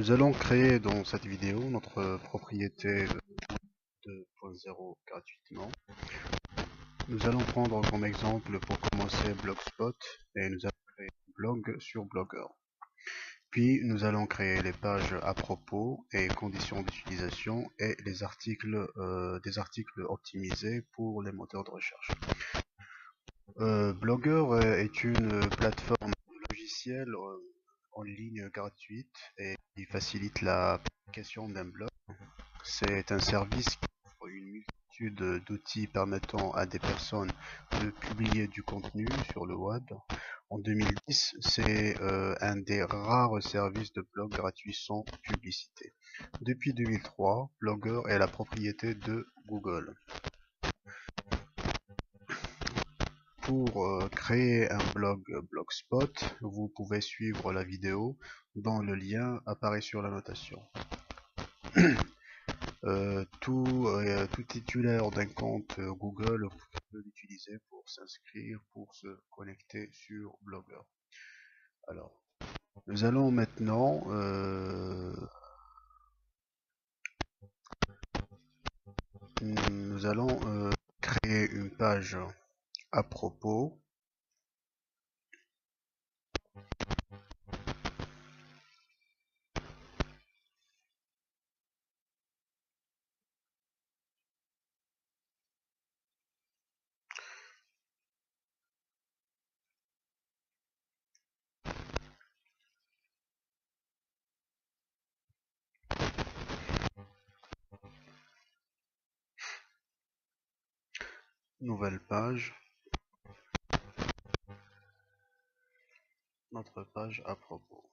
Nous allons créer dans cette vidéo notre propriété 2.0 gratuitement. Nous allons prendre comme exemple pour commencer Blogspot et nous allons créer un blog sur Blogger. Puis nous allons créer les pages à propos et conditions d'utilisation et les articles, des articles optimisés pour les moteurs de recherche. Blogger est une plateforme logicielle en ligne gratuite et qui facilite la publication d'un blog. C'est un service qui offre une multitude d'outils permettant à des personnes de publier du contenu sur le web. En 2010, c'est un des rares services de blog gratuit sans publicité. Depuis 2003, Blogger est la propriété de Google. Pour créer un blog Blogspot, vous pouvez suivre la vidéo dont le lien apparaît sur la notation. Tout titulaire d'un compte Google peut l'utiliser pour s'inscrire, pour se connecter sur Blogger. Alors, nous allons maintenant créer une page à propos. Nouvelle page, notre page à propos.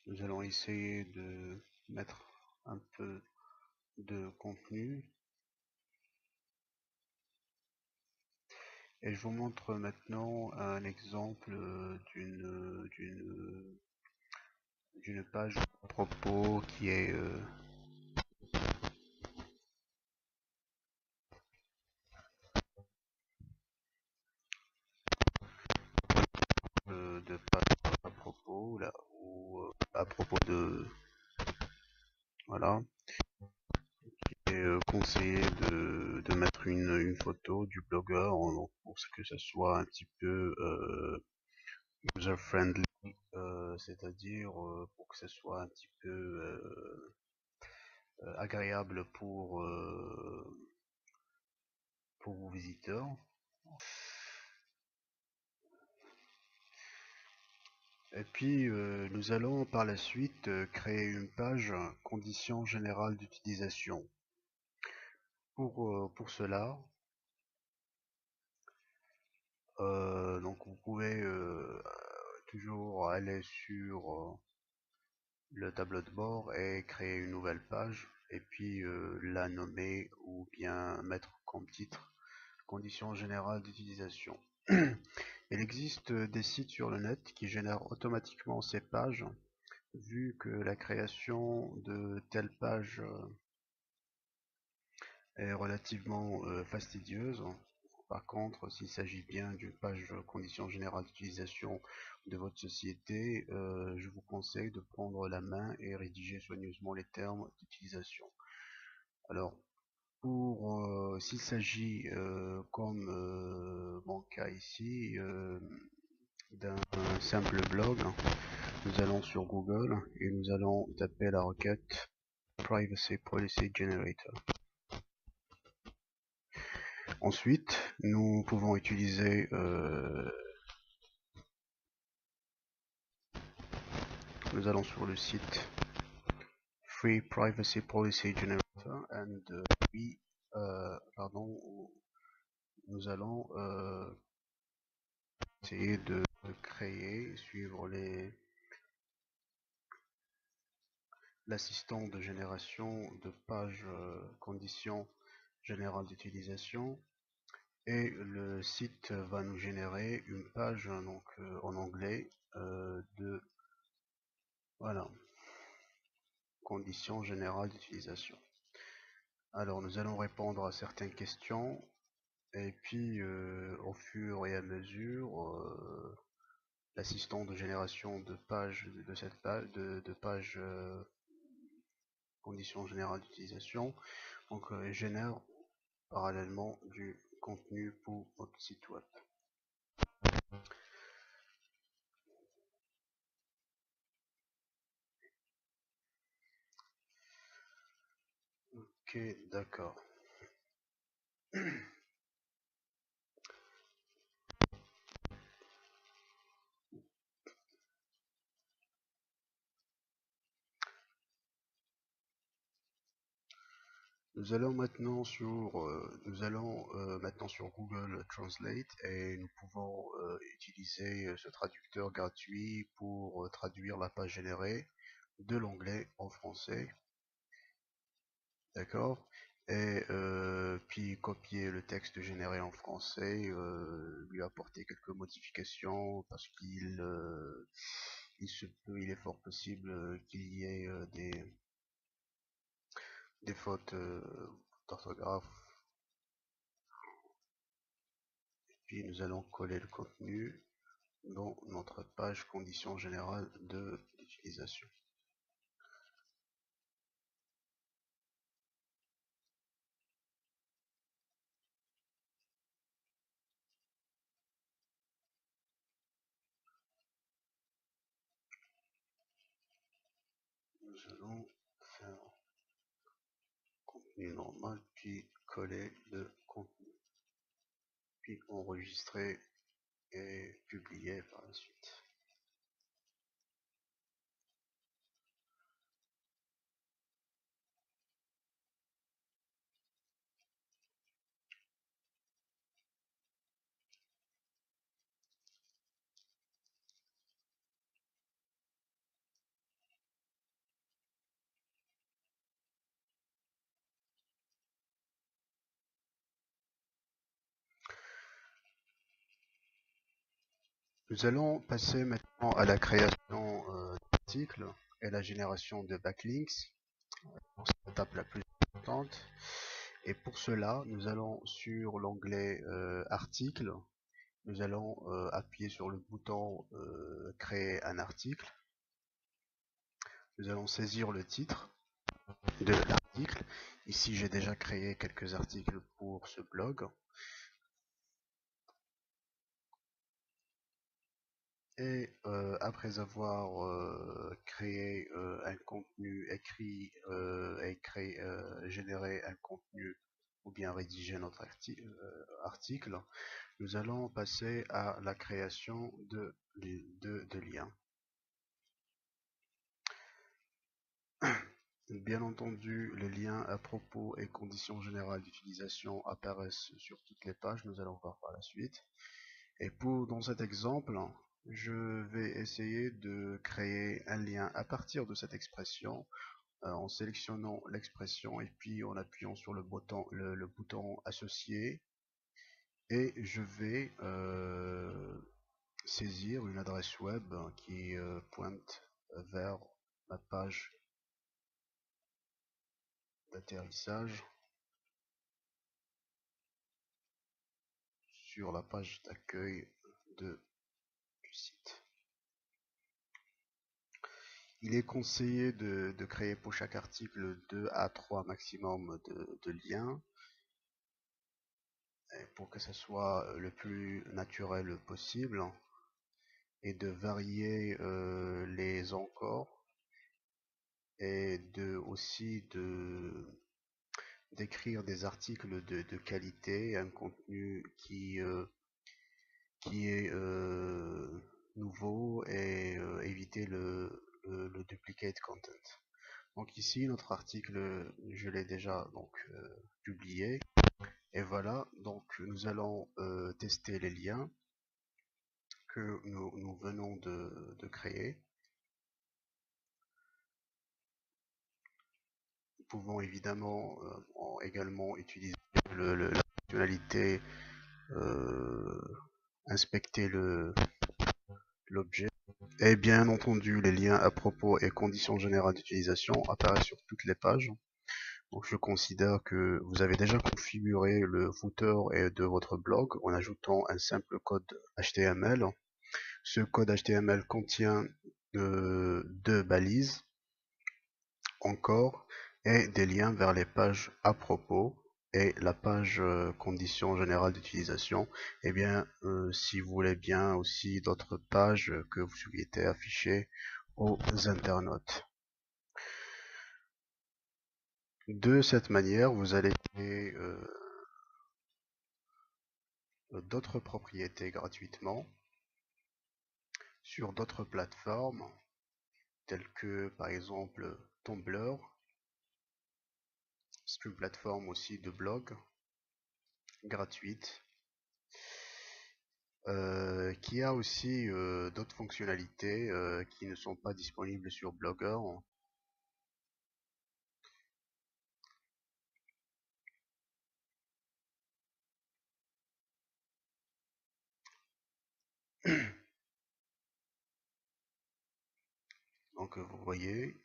Nous allons essayer de mettre un peu de contenu. Et je vous montre maintenant un exemple d'une page à propos qui est de page à propos là ou à propos de voilà, il est conseillé de mettre une photo du blogueur pour que ça soit un petit peu user friendly, c'est-à-dire pour que ça soit un petit peu agréable pour vos visiteurs. Et puis nous allons par la suite créer une page conditions générales d'utilisation. Pour cela, donc vous pouvez toujours aller sur le tableau de bord et créer une nouvelle page et puis la nommer ou bien mettre comme titre conditions générales d'utilisation. Il existe des sites sur le net qui génèrent automatiquement ces pages, vu que la création de telles pages est relativement fastidieuse. Par contre, s'il s'agit bien d'une page conditions générales d'utilisation de votre société, je vous conseille de prendre la main et rédiger soigneusement les termes d'utilisation. Alors, s'il s'agit, comme mon cas ici, d'un simple blog, nous allons sur Google et nous allons taper la requête Privacy Policy Generator. Ensuite, nous pouvons utiliser nous allons sur le site Free Privacy Policy Generator and nous allons essayer de créer, suivre l'assistant de génération de pages conditions générales d'utilisation, et le site va nous générer une page donc en anglais de voilà, conditions générales d'utilisation. Alors nous allons répondre à certaines questions et puis au fur et à mesure, l'assistant de génération de pages de cette page de pages conditions générales d'utilisation donc génère parallèlement du contenu pour votre site web. Ok, d'accord. Nous allons maintenant sur Google Translate et nous pouvons utiliser ce traducteur gratuit pour traduire la page générée de l'anglais en français, d'accord? Et puis copier le texte généré en français, lui apporter quelques modifications parce il est fort possible qu'il y ait des fautes d'orthographe. Puis nous allons coller le contenu dans notre page conditions générales de l'utilisation. Nous allons faire contenu normal, puis coller le contenu, puis enregistrer et publier par la suite. Nous allons passer maintenant à la création d'articles et la génération de backlinks. C'est l'étape la plus importante. Et pour cela, nous allons sur l'onglet article. Nous allons appuyer sur le bouton créer un article. Nous allons saisir le titre de l'article. Ici, j'ai déjà créé quelques articles pour ce blog. Et après avoir créé un contenu écrit généré un contenu ou bien rédigé notre article, nous allons passer à la création de liens. Bien entendu, les liens à propos et conditions générales d'utilisation apparaissent sur toutes les pages, nous allons voir par la suite. Et dans cet exemple, je vais essayer de créer un lien à partir de cette expression en sélectionnant l'expression et puis en appuyant sur le bouton associé, et je vais saisir une adresse web qui pointe vers ma page d'atterrissage sur la page d'accueil du site. Il est conseillé de créer pour chaque article 2 à 3 maximum de liens pour que ce soit le plus naturel possible, et de varier les encores et aussi d'écrire des articles de qualité, un contenu qui est nouveau, et éviter le duplicate content. Donc ici notre article, je l'ai déjà donc publié, et voilà, donc nous allons tester les liens que nous venons de créer. Nous pouvons évidemment également utiliser la fonctionnalité inspecter l'objet. Et bien entendu, les liens à propos et conditions générales d'utilisation apparaissent sur toutes les pages. Donc je considère que vous avez déjà configuré le footer de votre blog en ajoutant un simple code HTML. Ce code HTML contient deux balises encore et des liens vers les pages à propos et la page conditions générales d'utilisation. Et bien, si vous voulez bien aussi d'autres pages que vous souhaitez afficher aux internautes. De cette manière, vous allez créer d'autres propriétés gratuitement sur d'autres plateformes telles que par exemple Tumblr. C'est une plateforme aussi de blog gratuite qui a aussi d'autres fonctionnalités qui ne sont pas disponibles sur Blogger. Donc vous voyez,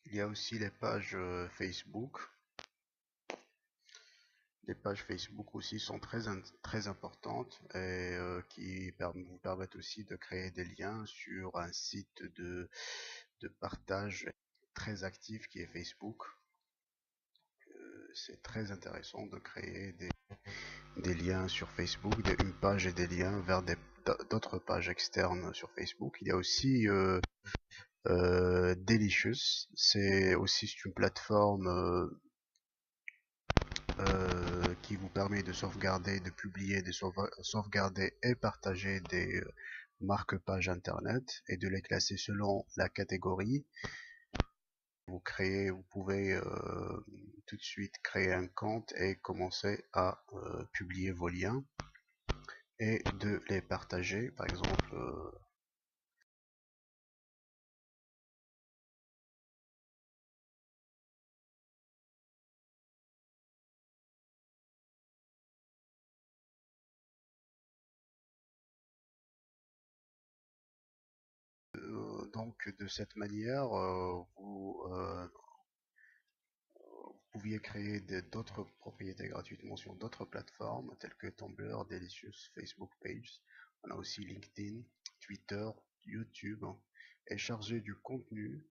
il y a aussi les pages Facebook. Les pages Facebook aussi sont très importantes et qui vous permettent aussi de créer des liens sur un site de partage très actif qui est Facebook. C'est très intéressant de créer des liens sur Facebook, une page et des liens vers d'autres pages externes sur Facebook. Il y a aussi Delicious, c'est aussi une plateforme qui vous permet de sauvegarder, de publier, de sauvegarder et partager des marque-pages internet et de les classer selon la catégorie. Vous pouvez tout de suite créer un compte et commencer à publier vos liens et de les partager. Par exemple, donc de cette manière, vous pouviez créer d'autres propriétés gratuitement sur d'autres plateformes telles que Tumblr, Delicious, Facebook Pages. On a aussi LinkedIn, Twitter, YouTube et charger du contenu